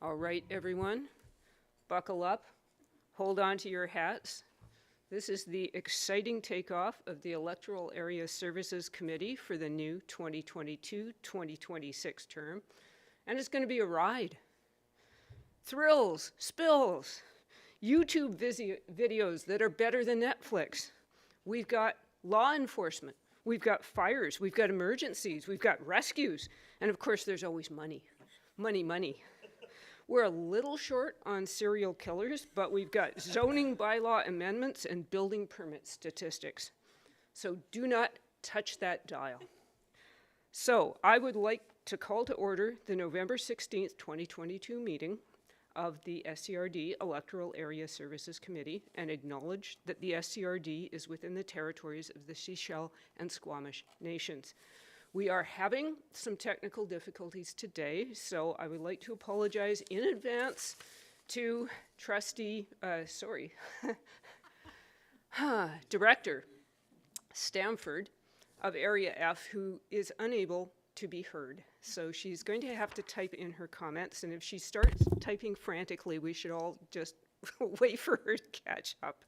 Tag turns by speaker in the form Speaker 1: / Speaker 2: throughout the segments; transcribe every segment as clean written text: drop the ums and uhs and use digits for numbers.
Speaker 1: All right, everyone, buckle up, hold on to your hats. This is the exciting takeoff of the Electoral Area Services Committee for the new 2022-2026 term, and it's going to be a ride. Thrills, spills, YouTube videos that are better than Netflix. We've got law enforcement, we've got fires, we've got emergencies, we've got rescues, and of course there's always money. Money. We're a little short on serial killers, but we've got zoning bylaw amendments and building permit statistics. So do not touch that dial. So I would like to call to order the November 16th, 2022 meeting of the SCRD Electoral Area Services Committee and acknowledge that the SCRD is within the territories of the Seychelles and Squamish nations. We are having some technical difficulties today, so I would like to apologize in advance to Director Stamford of Area F, who is unable to be heard. So she's going to have to type in her comments, and if she starts typing frantically, we should all just wait for her to catch up.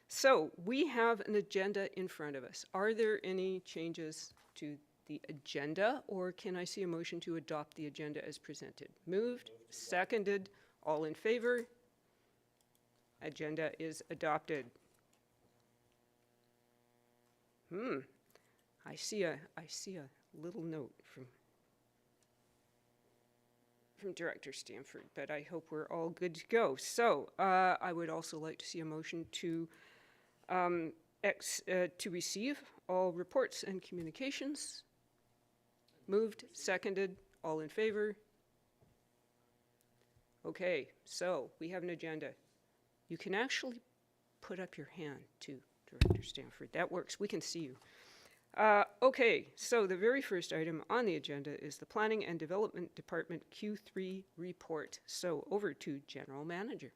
Speaker 1: So we have an agenda in front of us. Are there any changes to the agenda, or can I see a motion to adopt the agenda as presented? Moved, seconded, all in favor? Agenda is adopted. I see a little note from Director Stamford, but I hope we're all good to go. So I would also like to see a motion to receive all reports and communications. Moved, seconded, all in favor? Okay, so we have an agenda. You can actually put up your hand too, Director Stamford. That works, we can see you. Okay, so the very first item on the agenda is the Planning and Development Department Q3 report. So over to General Manager.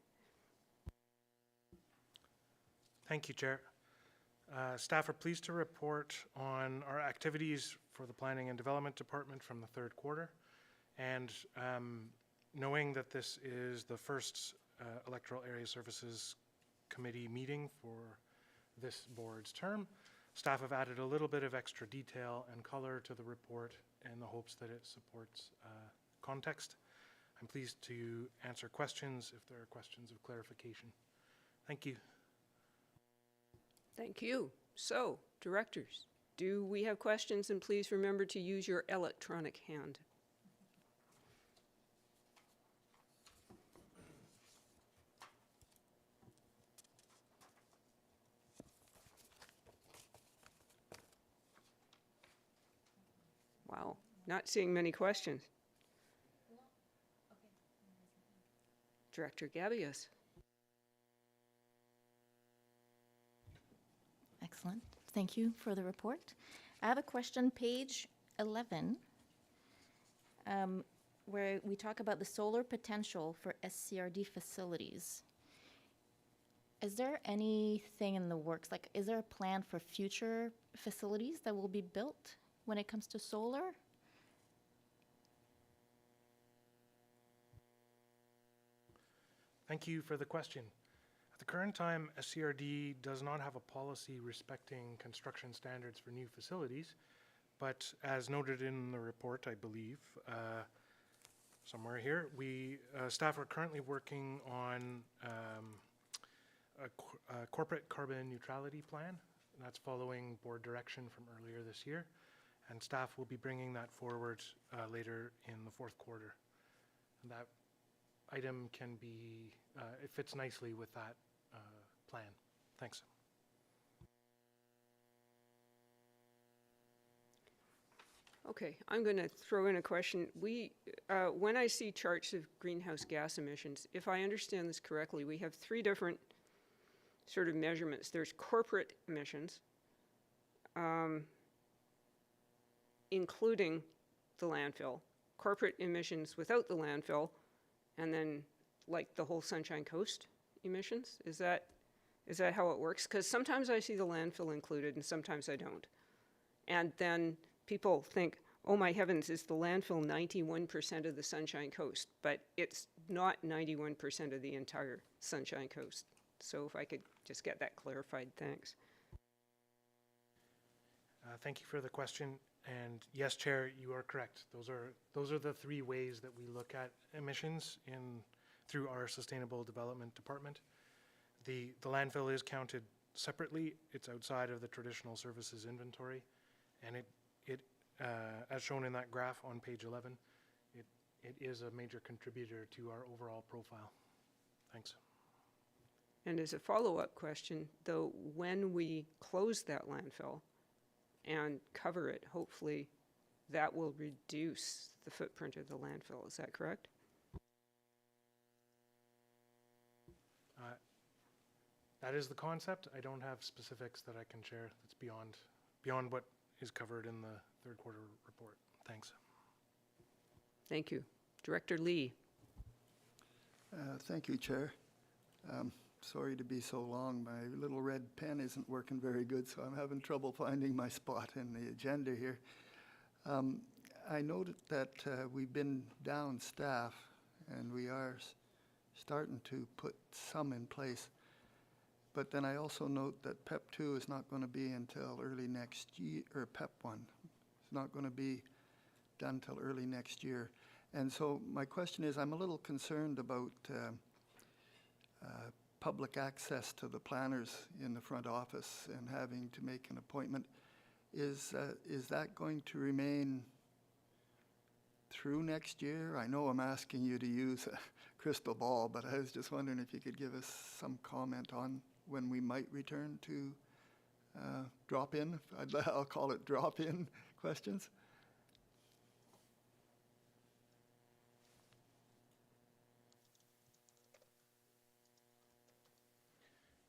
Speaker 2: Thank you, Chair. Staff are pleased to report on our activities for the Planning and Development Department from the third quarter. And knowing that this is the first Electoral Area Services Committee meeting for this board's term, staff have added a little bit of extra detail and color to the report in the hopes that it supports context. I'm pleased to answer questions if there are questions of clarification. Thank you.
Speaker 1: Thank you. So, directors, do we have questions? And please remember to use your electronic hand. Wow, not seeing many questions. Director Gabius.
Speaker 3: Excellent. Thank you for the report. I have a question, page 11, where we talk about the solar potential for SCRD facilities. Is there anything in the works? Like, is there a plan for future facilities that will be built when it comes to solar?
Speaker 2: Thank you for the question. At the current time, SCRD does not have a policy respecting construction standards for new facilities, but as noted in the report, I believe, somewhere here, staff are currently working on a corporate carbon neutrality plan. That's following board direction from earlier this year, and staff will be bringing that forward later in the fourth quarter. And that item can be, it fits nicely with that plan. Thanks.
Speaker 1: Okay, I'm going to throw in a question. When I see charts of greenhouse gas emissions, if I understand this correctly, we have three different sort of measurements. There's corporate emissions, including the landfill, corporate emissions without the landfill, and then like the whole Sunshine Coast emissions. Is that how it works? Because sometimes I see the landfill included and sometimes I don't. And then people think, oh my heavens, is the landfill 91% of the Sunshine Coast? But it's not 91% of the entire Sunshine Coast. So if I could just get that clarified, thanks.
Speaker 2: Thank you for the question. And yes, Chair, you are correct. Those are the three ways that we look at emissions through our Sustainable Development Department. The landfill is counted separately. It's outside of the traditional services inventory, and it as shown in that graph on page 11, it is a major contributor to our overall profile. Thanks.
Speaker 1: And as a follow-up question, though, when we close that landfill and cover it, hopefully that will reduce the footprint of the landfill. Is that correct?
Speaker 2: That is the concept. I don't have specifics that I can share that's beyond what is covered in the third quarter report. Thanks.
Speaker 1: Thank you. Director Lee.
Speaker 4: Thank you, Chair. Sorry to be so long. My little red pen isn't working very good, so I'm having trouble finding my spot in the agenda here. I noted that we've been down staff, and we are starting to put some in place. But then I also note that PEP 2 is not going to be until early next year, or PEP 1 is not going to be done till early next year. And so my question is, I'm a little concerned about public access to the planners in the front office and having to make an appointment. Is that going to remain through next year? I know I'm asking you to use a crystal ball, but I was just wondering if you could give us some comment on when we might return to drop-in. I'll call it drop-in questions.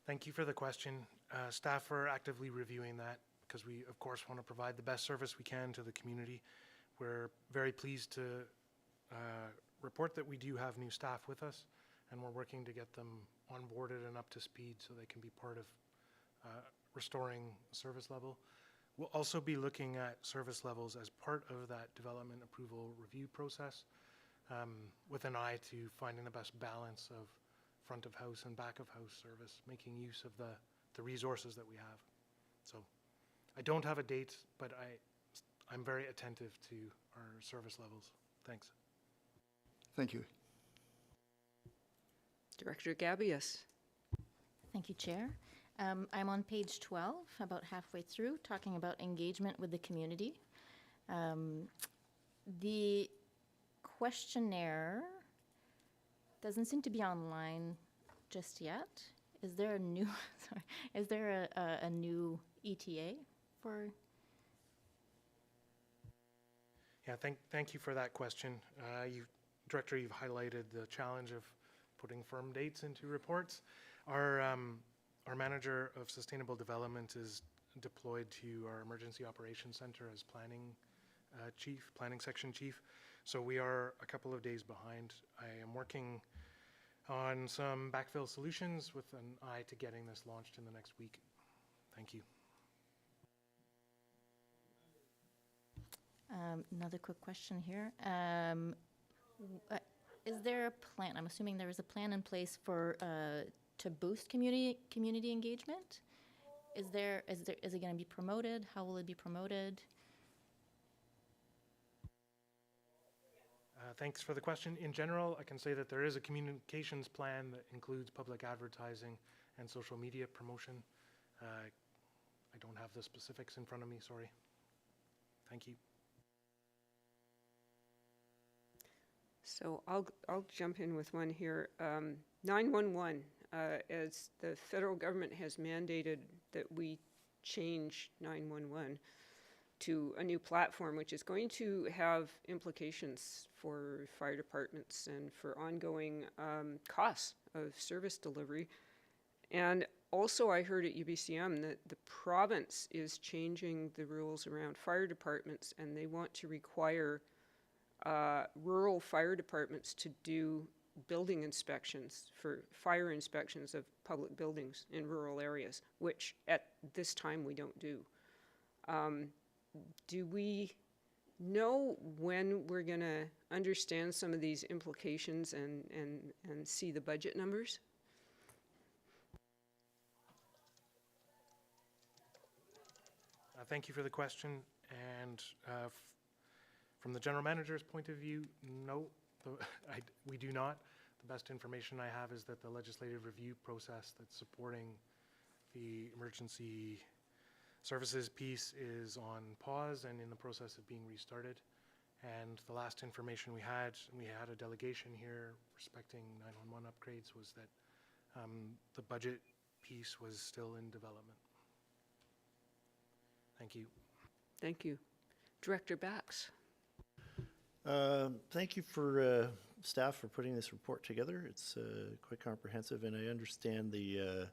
Speaker 2: Thank you for the question. Staff are actively reviewing that because we, of course, want to provide the best service we can to the community. We're very pleased to report that we do have new staff with us, and we're working to get them onboarded and up to speed so they can be part of restoring service level. We'll also be looking at service levels as part of that development approval review process with an eye to finding the best balance of front of house and back of house service, making use of the resources that we have. So I don't have a date, but I'm very attentive to our service levels. Thanks.
Speaker 4: Thank you.
Speaker 1: Director Gabius.
Speaker 3: Thank you, Chair. I'm on page 12, about halfway through, talking about engagement with the community. The questionnaire doesn't seem to be online just yet. Is there a new, sorry, is there a new ETA for?
Speaker 2: Yeah, thank you for that question. Director, you've highlighted the challenge of putting firm dates into reports. Our manager of sustainable development is deployed to our emergency operations center as planning section chief. So we are a couple of days behind. I am working on some backfill solutions with an eye to getting this launched in the next week. Thank you.
Speaker 3: Another quick question here. Is there a plan? I'm assuming there is a plan in place for to boost community engagement. Is it going to be promoted? How will it be promoted?
Speaker 2: Thanks for the question. In general, I can say that there is a communications plan that includes public advertising and social media promotion. I don't have the specifics in front of me, sorry. Thank you.
Speaker 1: So I'll jump in with one here. 911, as the federal government has mandated that we change 911 to a new platform, which is going to have implications for fire departments and for ongoing costs of service delivery. And also I heard at UBCM that the province is changing the rules around fire departments, and they want to require rural fire departments to do building inspections for fire inspections of public buildings in rural areas, which at this time we don't do. Do we know when we're going to understand some of these implications and see the budget numbers?
Speaker 2: Thank you for the question. And from the general manager's point of view, no, we do not. The best information I have is that the legislative review process that's supporting the emergency services piece is on pause and in the process of being restarted. And the last information we had a delegation here respecting 911 upgrades, was that the budget piece was still in development. Thank you.
Speaker 1: Thank you. Director Bax.
Speaker 5: Thank you for staff for putting this report together. It's quite comprehensive, and I understand the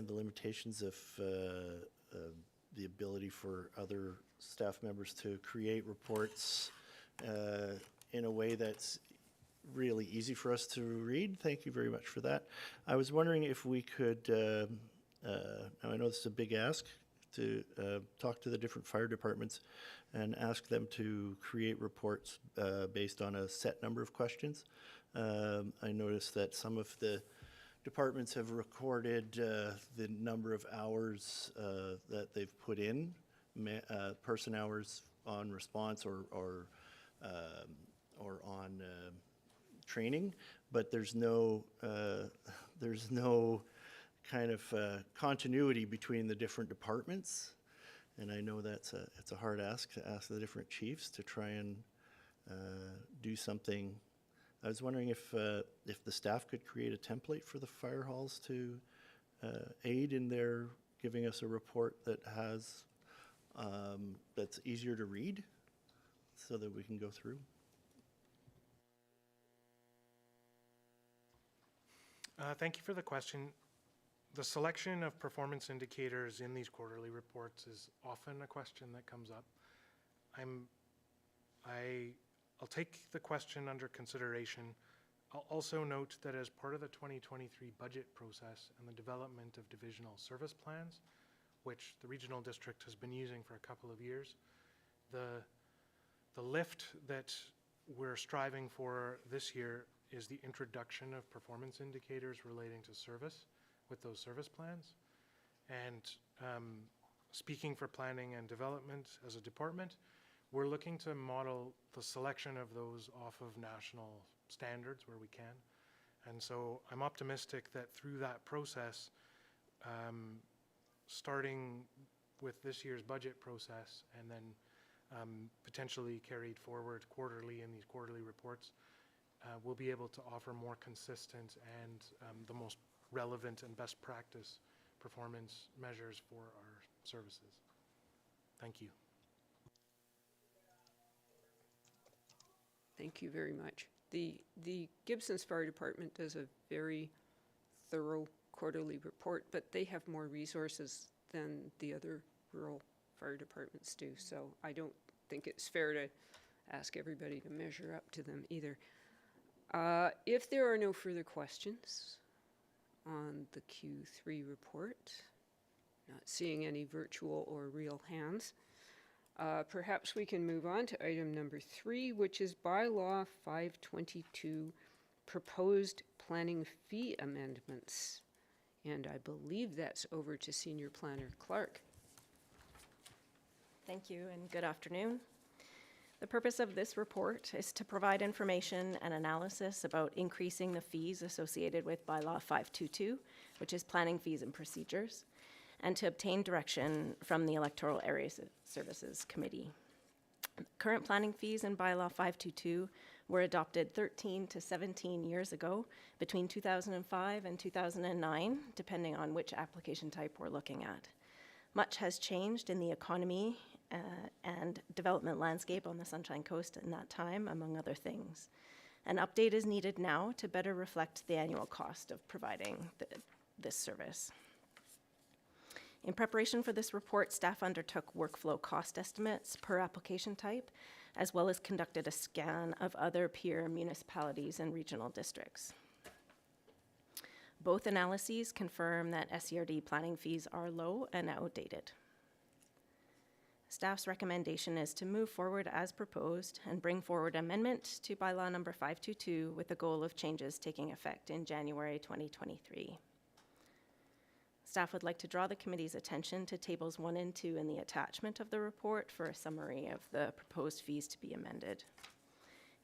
Speaker 5: limitations of the ability for other staff members to create reports in a way that's really easy for us to read. Thank you very much for that. I was wondering if we could, now I know this is a big ask, to talk to the different fire departments and ask them to create reports based on a set number of questions. I noticed that some of the departments have recorded the number of hours that they've put in, person hours on response or on training, but there's no kind of continuity between the different departments, and I know it's a hard ask to ask the different chiefs to try and do something. I was wondering if the staff could create a template for the fire halls to aid in their giving us a report that has that's easier to read, so that we can go through.
Speaker 2: Thank you for the question. The selection of performance indicators in these quarterly reports is often a question that comes up. I'll take the question under consideration. I'll also note that as part of the 2023 budget process and the development of divisional service plans, which the regional district has been using for a couple of years, the lift that we're striving for this year is the introduction of performance indicators relating to service with those service plans. And speaking for planning and development as a department, we're looking to model the selection of those off of national standards where we can. And so I'm optimistic that through that process, starting with this year's budget process and then potentially carried forward quarterly in these quarterly reports, we'll be able to offer more consistent and the most relevant and best practice performance measures for our services. Thank you.
Speaker 1: Thank you very much. The Gibson's Fire Department does a very thorough quarterly report, but they have more resources than the other rural fire departments do, so I don't think it's fair to ask everybody to measure up to them either. If there are no further questions on the Q3 report, not seeing any virtual or real hands, perhaps we can move on to item number 3, which is bylaw 522, proposed planning fee amendments. And I believe that's over to Senior Planner Clark.
Speaker 6: Thank you and good afternoon. The purpose of this report is to provide information and analysis about increasing the fees associated with bylaw 522, which is planning fees and procedures, and to obtain direction from the Electoral Area Services Committee. Current planning fees in bylaw 522 were adopted 13 to 17 years ago, between 2005 and 2009, depending on which application type we're looking at. Much has changed in the economy and development landscape on the Sunshine Coast in that time, among other things. An update is needed now to better reflect the annual cost of providing this service. In preparation for this report, staff undertook workflow cost estimates per application type, as well as conducted a scan of other peer municipalities and regional districts. Both analyses confirm that SCRD planning fees are low and outdated. Staff's recommendation is to move forward as proposed and bring forward amendment to bylaw number 522 with the goal of changes taking effect in January 2023. Staff would like to draw the committee's attention to tables 1 and 2 in the attachment of the report for a summary of the proposed fees to be amended.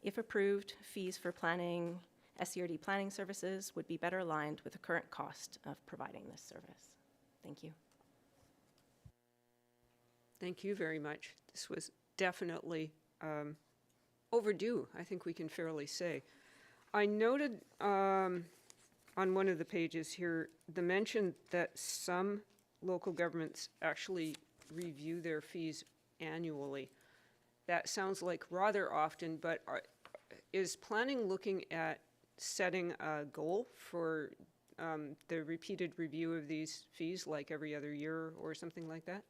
Speaker 6: If approved, fees for planning, SCRD planning services would be better aligned with the current cost of providing this service. Thank you.
Speaker 1: Thank you very much. This was definitely overdue, I think we can fairly say. I noted on one of the pages here the mention that some local governments actually review their fees annually. That sounds like rather often, but is planning looking at setting a goal for the repeated review of these fees, like every other year or something like that?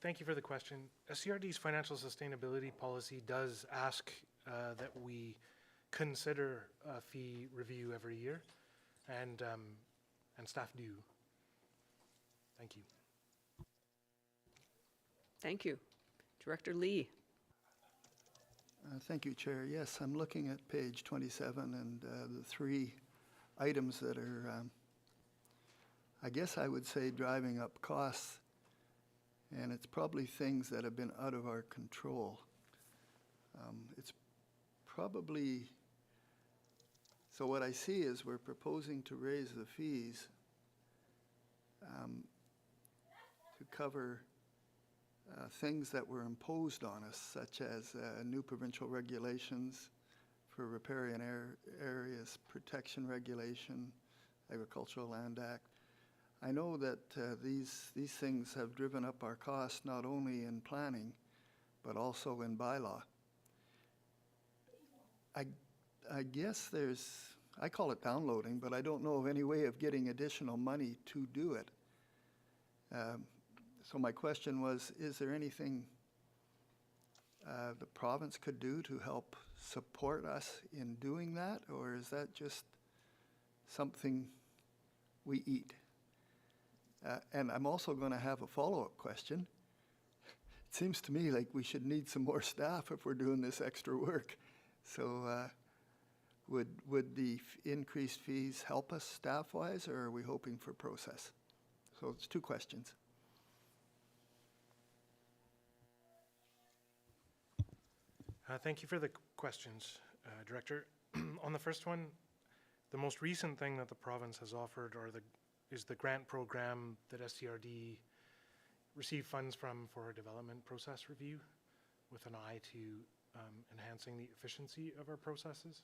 Speaker 2: Thank you for the question. SCRD's financial sustainability policy does ask that we consider a fee review every year, and staff do. Thank you.
Speaker 1: Thank you. Director Lee.
Speaker 4: Thank you, Chair. Yes, I'm looking at page 27 and the 3 items that are, I guess I would say, driving up costs. And it's probably things that have been out of our control. It's probably, so what I see is we're proposing to raise the fees to cover things that were imposed on us, such as new provincial regulations for riparian areas, protection regulation, Agricultural Land Act. I know that these things have driven up our costs not only in planning, but also in bylaw. I guess I call it downloading, but I don't know of any way of getting additional money to do it. So my question was, is there anything the province could do to help support us in doing that, or is that just something we eat? And I'm also going to have a follow-up question. It seems to me like we should need some more staff if we're doing this extra work. So would the increased fees help us staff-wise, or are we hoping for process? So it's 2 questions.
Speaker 2: Thank you for the questions, Director. On the first one, the most recent thing that the province has offered is the grant program that SCRD received funds from for a development process review with an eye to enhancing the efficiency of our processes.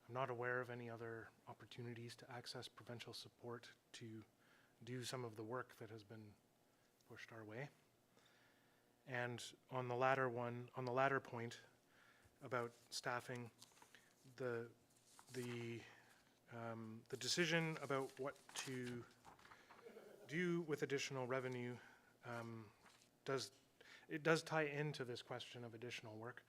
Speaker 2: I'm not aware of any other opportunities to access provincial support to do some of the work that has been pushed our way. And on the latter point about staffing, the decision about what to do with additional revenue does tie into this question of additional work.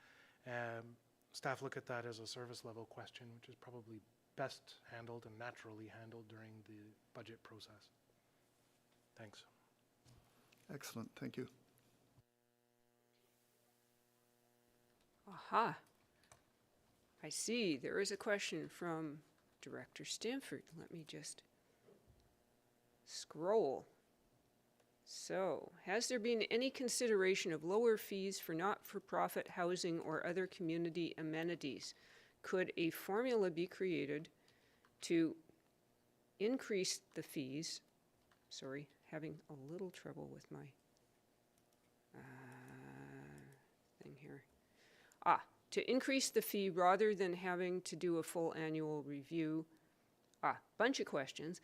Speaker 2: Staff look at that as a service level question, which is probably best handled and naturally handled during the budget process. Thanks.
Speaker 4: Excellent, thank you.
Speaker 1: Aha. I see. There is a question from Director Stanford. Let me just scroll. So, has there been any consideration of lower fees for not-for-profit housing or other community amenities? Could a formula be created to increase the fees? Sorry, having a little trouble with my thing here. To increase the fee rather than having to do a full annual review. Bunch of questions.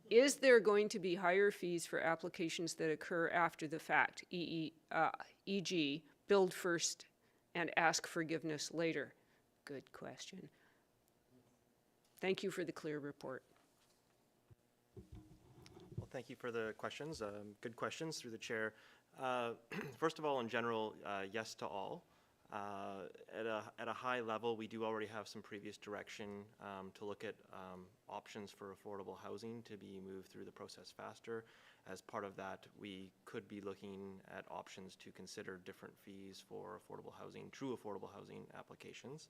Speaker 1: Is there going to be higher fees for applications that occur after the fact, e.g., build first and ask forgiveness later? Good question. Thank you for the clear report.
Speaker 7: Thank you for the questions. Good questions through the chair. First of all, in general, yes to all. At a high level, we do already have some previous direction to look at options for affordable housing to be moved through the process faster. As part of that, we could be looking at options to consider different fees for affordable housing, true affordable housing applications.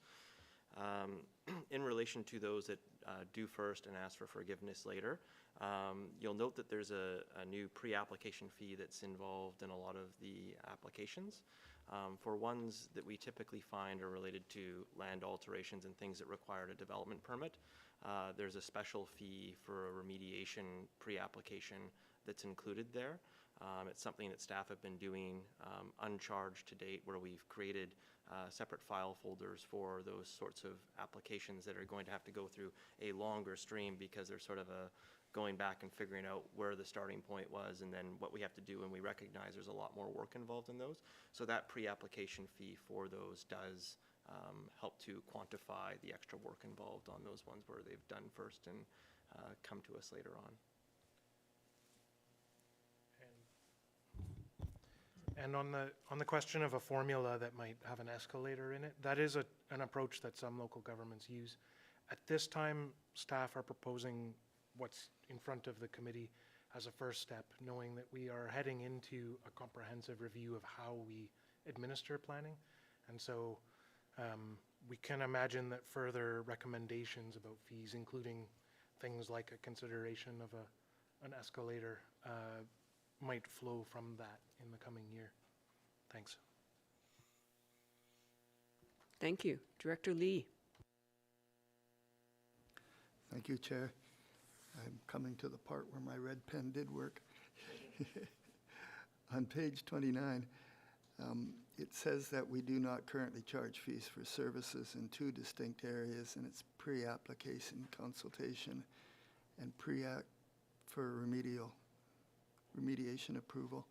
Speaker 7: In relation to those that do first and ask for forgiveness later, you'll note that there's a new pre-application fee that's involved in a lot of the applications. For ones that we typically find are related to land alterations and things that require a development permit, there's a special fee for a remediation pre-application that's included there. It's something that staff have been doing uncharged to date, where we've created separate file folders for those sorts of applications that are going to have to go through a longer stream, because there's sort of a going back and figuring out where the starting point was and then what we have to do, and we recognize there's a lot more work involved in those. So that pre-application fee for those does help to quantify the extra work involved on those ones where they've done first and come to us later on.
Speaker 2: And on the question of a formula that might have an escalator in it, that is an approach that some local governments use. At this time, staff are proposing what's in front of the committee as a first step, knowing that we are heading into a comprehensive review of how we administer planning. And so we can imagine that further recommendations about fees, including things like a consideration of an escalator, might flow from that in the coming year. Thanks.
Speaker 1: Thank you. Director Lee.
Speaker 4: Thank you, Chair. I'm coming to the part where my red pen did work. On page 29, it says that we do not currently charge fees for services in two distinct areas, and it's pre-application consultation and pre-act for remediation approval.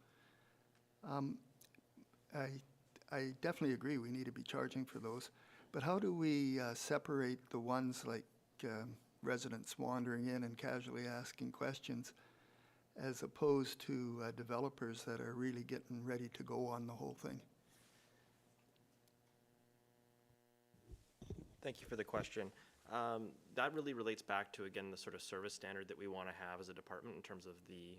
Speaker 4: I definitely agree we need to be charging for those, but how do we separate the ones like residents wandering in and casually asking questions, as opposed to developers that are really getting ready to go on the whole thing?
Speaker 7: Thank you for the question. That really relates back to, again, the sort of service standard that we want to have as a department in terms of the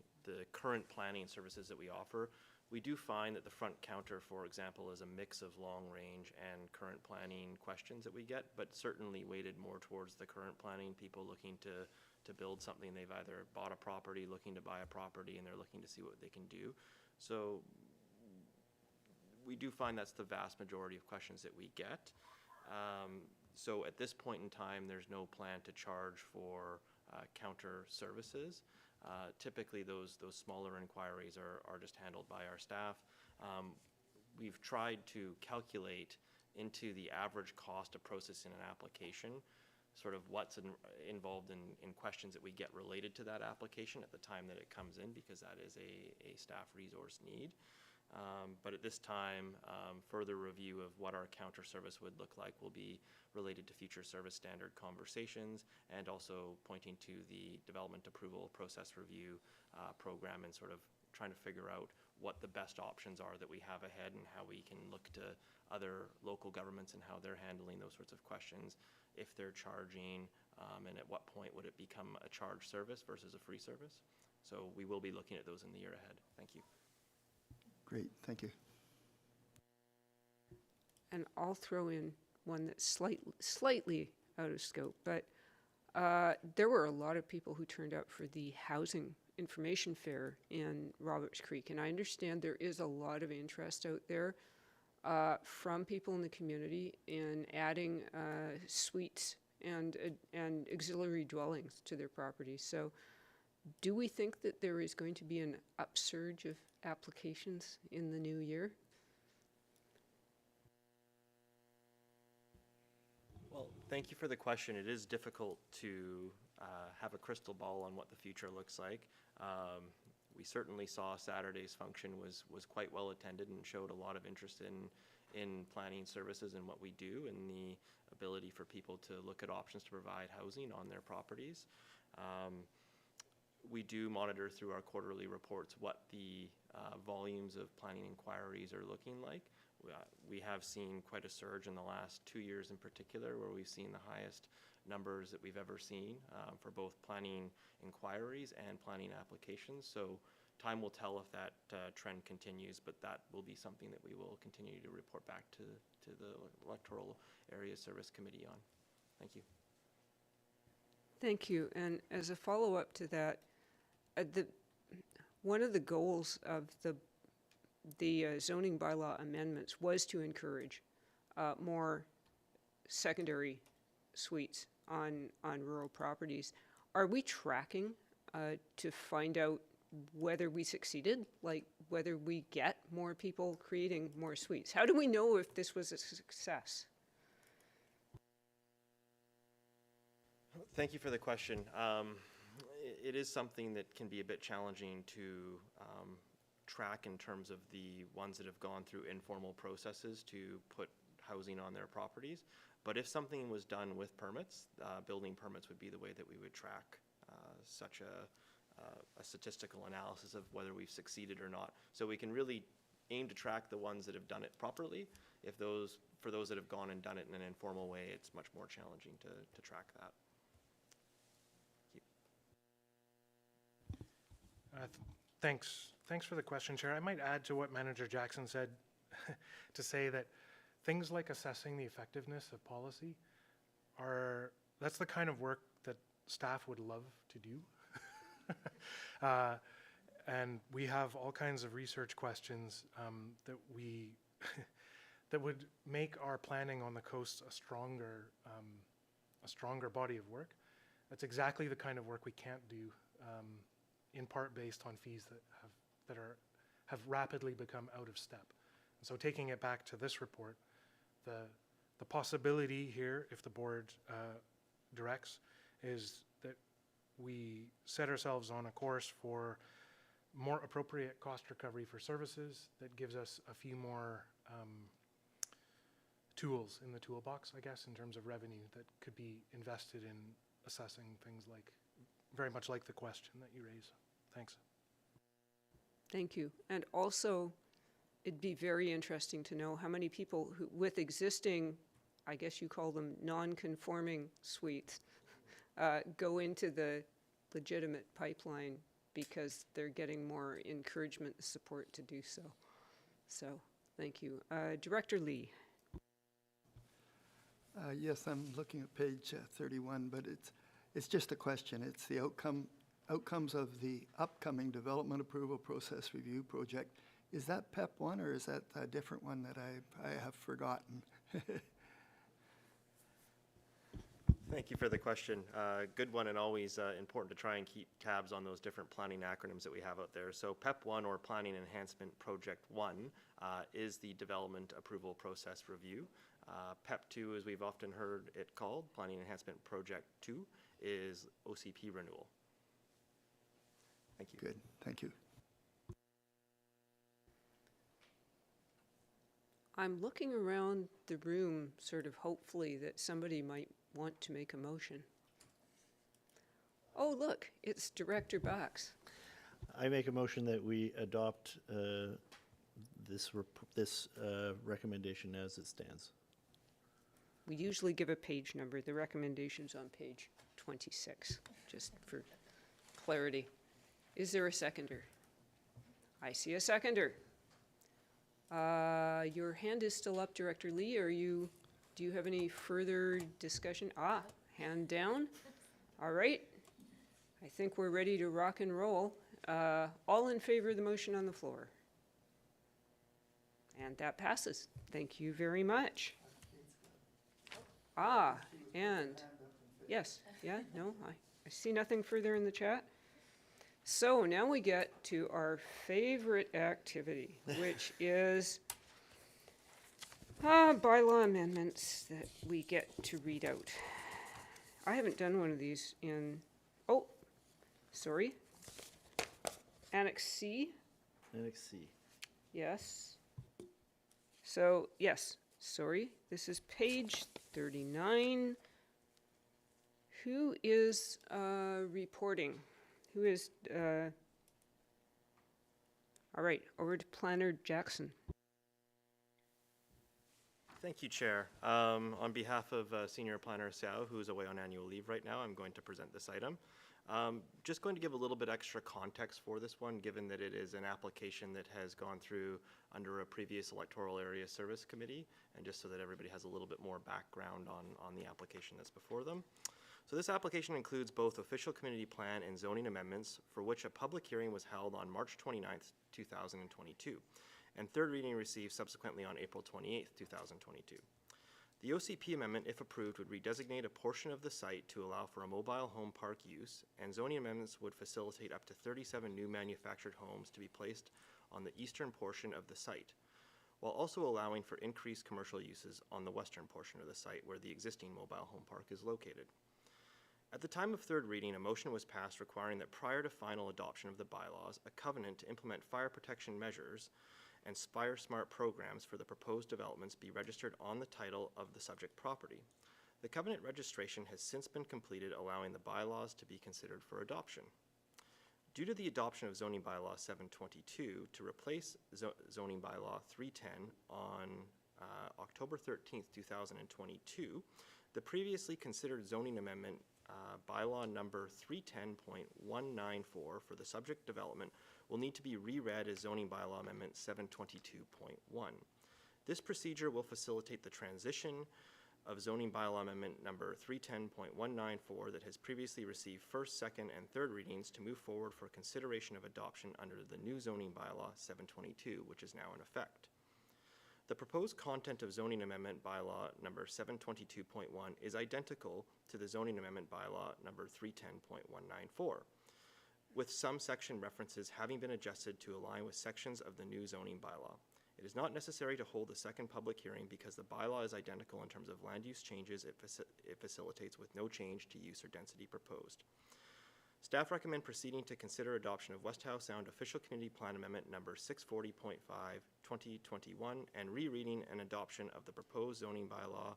Speaker 7: current planning services that we offer. We do find that the front counter, for example, is a mix of long-range and current planning questions that we get, but certainly weighted more towards the current planning, people looking to build something. They've either bought a property, looking to buy a property, and they're looking to see what they can do. So we do find that's the vast majority of questions that we get. So at this point in time, there's no plan to charge for counter services. Typically, those smaller inquiries are just handled by our staff. We've tried to calculate into the average cost of processing an application sort of what's involved in questions that we get related to that application at the time that it comes in, because that is a staff resource need. But at this time, further review of what our counter service would look like will be related to future service standard conversations, and also pointing to the development approval process review program, and sort of trying to figure out what the best options are that we have ahead, and how we can look to other local governments and how they're handling those sorts of questions, if they're charging, and at what point would it become a charge service versus a free service. So we will be looking at those in the year ahead. Thank you.
Speaker 4: Great, thank you.
Speaker 1: And I'll throw in one that's slightly out of scope, but there were a lot of people who turned out for the housing information fair in Roberts Creek, and I understand there is a lot of interest out there from people in the community in adding suites and auxiliary dwellings to their properties. So do we think that there is going to be an upsurge of applications in the new year?
Speaker 7: Well, thank you for the question. It is difficult to have a crystal ball on what the future looks like. We certainly saw Saturday's function was quite well attended and showed a lot of interest in planning services and what we do, and the ability for people to look at options to provide housing on their properties. we do monitor through our quarterly reports what the volumes of planning inquiries are looking like. We have seen quite a surge in the last 2 years in particular, where we've seen the highest numbers that we've ever seen for both planning inquiries and planning applications. So time will tell if that trend continues, but that will be something that we will continue to report back to the Electoral Area Service Committee on. Thank you.
Speaker 1: Thank you. And as a follow-up to that, one of the goals of the zoning bylaw amendments was to encourage more secondary suites on rural properties. Are we tracking to find out whether we succeeded, like whether we get more people creating more suites? How do we know if this was a success?
Speaker 7: Thank you for the question. It is something that can be a bit challenging to track in terms of the ones that have gone through informal processes to put housing on their properties. But if something was done with permits, building permits would be the way that we would track such a statistical analysis of whether we've succeeded or not. So we can really aim to track the ones that have done it properly. For those that have gone and done it in an informal way, it's much more challenging to track that.
Speaker 2: Thanks for the question, Chair. I might add to what Manager Jackson said to say that things like assessing the effectiveness of policy that's the kind of work that staff would love to do. And we have all kinds of research questions that that would make our planning on the coast a stronger body of work. That's exactly the kind of work we can't do, in part based on fees that have rapidly become out of step. And so taking it back to this report, the possibility here, if the board directs, is that we set ourselves on a course for more appropriate cost recovery for services that gives us a few more tools in the toolbox, I guess, in terms of revenue that could be invested in assessing things like, very much like the question that you raise. Thanks.
Speaker 1: Thank you. And also, it'd be very interesting to know how many people who, with existing, I guess you call them non-conforming suites, go into the legitimate pipeline because they're getting more encouragement and support to do so. So, thank you. Director Lee.
Speaker 4: Yes, I'm looking at page 31, but it's just a question. It's the outcomes of the upcoming development approval process review project. Is that PEP 1 or is that a different one that I have forgotten?
Speaker 7: Thank you for the question. Good one, and always important to try and keep tabs on those different planning acronyms that we have out there. So PEP 1, or Planning Enhancement Project 1, is the Development Approval Process Review. PEP 2, as we've often heard it called, Planning Enhancement Project 2, is OCP renewal. Thank you.
Speaker 4: Good, thank you.
Speaker 1: I'm looking around the room, sort of hopefully that somebody might want to make a motion. Oh, look, it's Director Box.
Speaker 5: I make a motion that we adopt this recommendation as it stands.
Speaker 1: We usually give a page number. The recommendation's on page 26, just for clarity. Is there a seconder? I see a seconder. Your hand is still up, Director Lee. Do you have any further discussion? Hand down. All right. I think we're ready to rock and roll. All in favor of the motion on the floor? And that passes. Thank you very much. And yes, yeah, no, I see nothing further in the chat. So now we get to our favorite activity, which is bylaw amendments that we get to read out. I haven't done one of these in, sorry. Annex C?
Speaker 5: Annex C.
Speaker 1: Yes. So, yes, sorry, this is page 39. Who is reporting? Who is, all right, over to Planner Jackson.
Speaker 7: Thank you, Chair. On behalf of Senior Planner Xiao, who is away on annual leave right now, I'm going to present this item. Just going to give a little bit extra context for this one, given that it is an application that has gone through under a previous Electoral Area Service Committee, and just so that everybody has a little bit more background on the application that's before them. So this application includes both official community plan and zoning amendments, for which a public hearing was held on March 29th, 2022, and third reading received subsequently on April 28th, 2022. The OCP amendment, if approved, would redesignate a portion of the site to allow for a mobile home park use, and zoning amendments would facilitate up to 37 new manufactured homes to be placed on the eastern portion of the site, while also allowing for increased commercial uses on the western portion of the site where the existing mobile home park is located. At the time of third reading, a motion was passed requiring that prior to final adoption of the bylaws, a covenant to implement fire protection measures and Spire Smart programs for the proposed developments be registered on the title of the subject property. The covenant registration has since been completed, allowing the bylaws to be considered for adoption. Due to the adoption of zoning bylaw 722 to replace zoning bylaw 310 on October 13th, 2022, the previously considered zoning amendment bylaw number 310.194 for the subject development will need to be reread as zoning bylaw amendment 722.1. This procedure will facilitate the transition of zoning bylaw amendment number 310.194 that has previously received first, second, and third readings to move forward for consideration of adoption under the new zoning bylaw 722, which is now in effect. The proposed content of zoning amendment bylaw number 722.1 is identical to the zoning amendment bylaw number 310.194, with some section references having been adjusted to align with sections of the new zoning bylaw. It is not necessary to hold a second public hearing because the bylaw is identical in terms of land use changes it facilitates with no change to use or density proposed. Staff recommend proceeding to consider adoption of West Howe Sound Official Community Plan Amendment number 640.5, 2021, and rereading and adoption of the proposed zoning bylaw,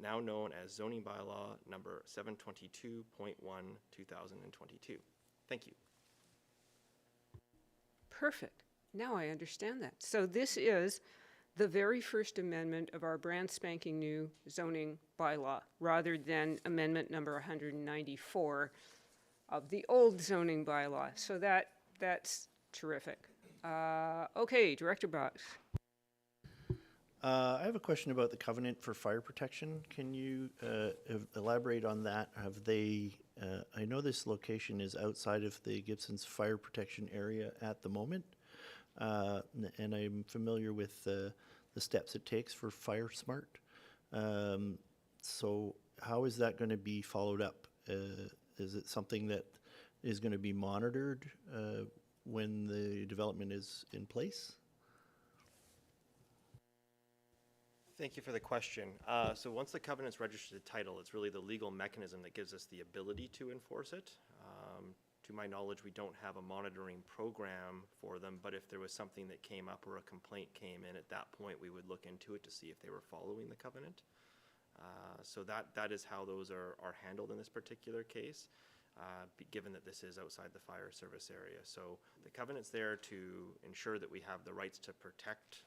Speaker 7: now known as zoning bylaw number 722.1, 2022. Thank you.
Speaker 1: Perfect. Now I understand that. So this is the very first amendment of our brand spanking new zoning bylaw, rather than amendment number 194 of the old zoning bylaw. So that's terrific. Okay, Director Box.
Speaker 5: I have a question about the covenant for fire protection. Can you elaborate on that? Have they, I know this location is outside of the Gibson's fire protection area at the moment, and I'm familiar with the steps it takes for Fire Smart. So how is that going to be followed up? Is it something that is going to be monitored when the development is in place?
Speaker 7: Thank you for the question. So once the covenant's registered title, it's really the legal mechanism that gives us the ability to enforce it. To my knowledge, we don't have a monitoring program for them, but if there was something that came up or a complaint came in, at that point we would look into it to see if they were following the covenant. So that is how those are handled in this particular case, given that this is outside the fire service area. So the covenant's there to ensure that we have the rights to protect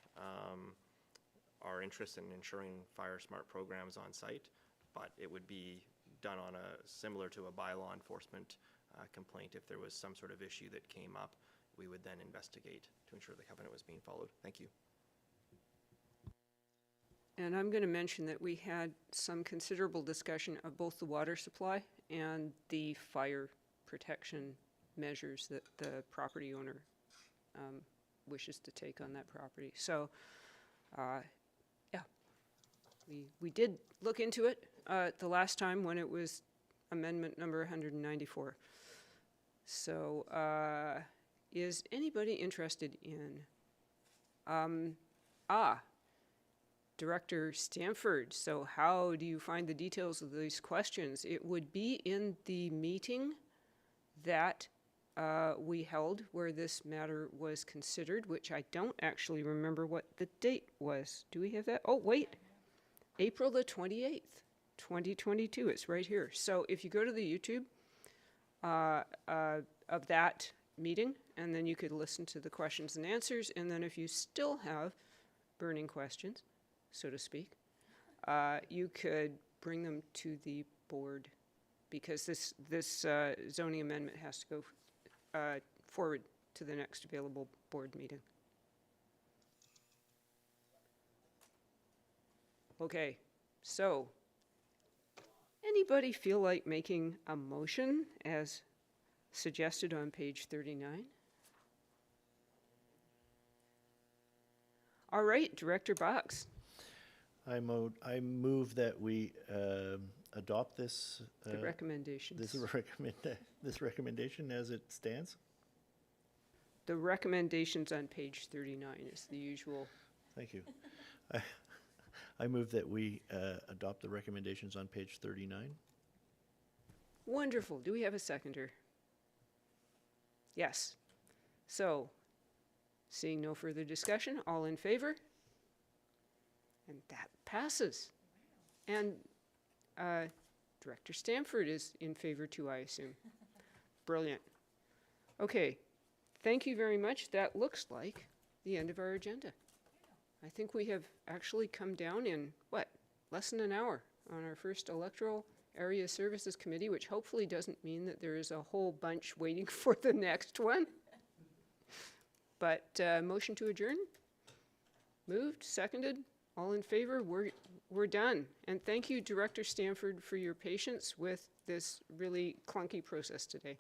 Speaker 7: our interest in ensuring fire smart programs on site, but it would be done on similar to a bylaw enforcement complaint. If there was some sort of issue that came up, we would then investigate to ensure the covenant was being followed. Thank you.
Speaker 1: And I'm going to mention that we had some considerable discussion of both the water supply and the fire protection measures that the property owner wishes to take on that property. So, yeah, we did look into it the last time when it was amendment number 194. So, is anybody interested in, Director Stanford, so how do you find the details of these questions? It would be in the meeting that we held where this matter was considered, which I don't actually remember what the date was. Do we have that? Oh, wait. April the 28th, 2022. It's right here. So if you go to the YouTube, of that meeting, and then you could listen to the questions and answers, and then if you still have burning questions, so to speak, you could bring them to the board, because this zoning amendment has to go forward to the next available board meeting. Okay, so anybody feel like making a motion as suggested on page 39? All right, Director Box,
Speaker 5: I move that we adopt this.
Speaker 1: the recommendations.
Speaker 5: This recommendation as it stands.
Speaker 1: The recommendations on page 39 is the usual.
Speaker 5: Thank you. I move that we adopt the recommendations on page 39.
Speaker 1: Wonderful. Do we have a seconder? Yes. So, seeing no further discussion, all in favor? And that passes. And Director Stanford is in favor too, I assume. Brilliant. Okay, thank you very much. That looks like the end of our agenda. I think we have actually come down in, what, less than an hour on our first Electoral Area Services Committee, which hopefully doesn't mean that there is a whole bunch waiting for the next one. But motion to adjourn? Moved, seconded, all in favor? We're done. And thank you, Director Stanford, for your patience with this really clunky process today.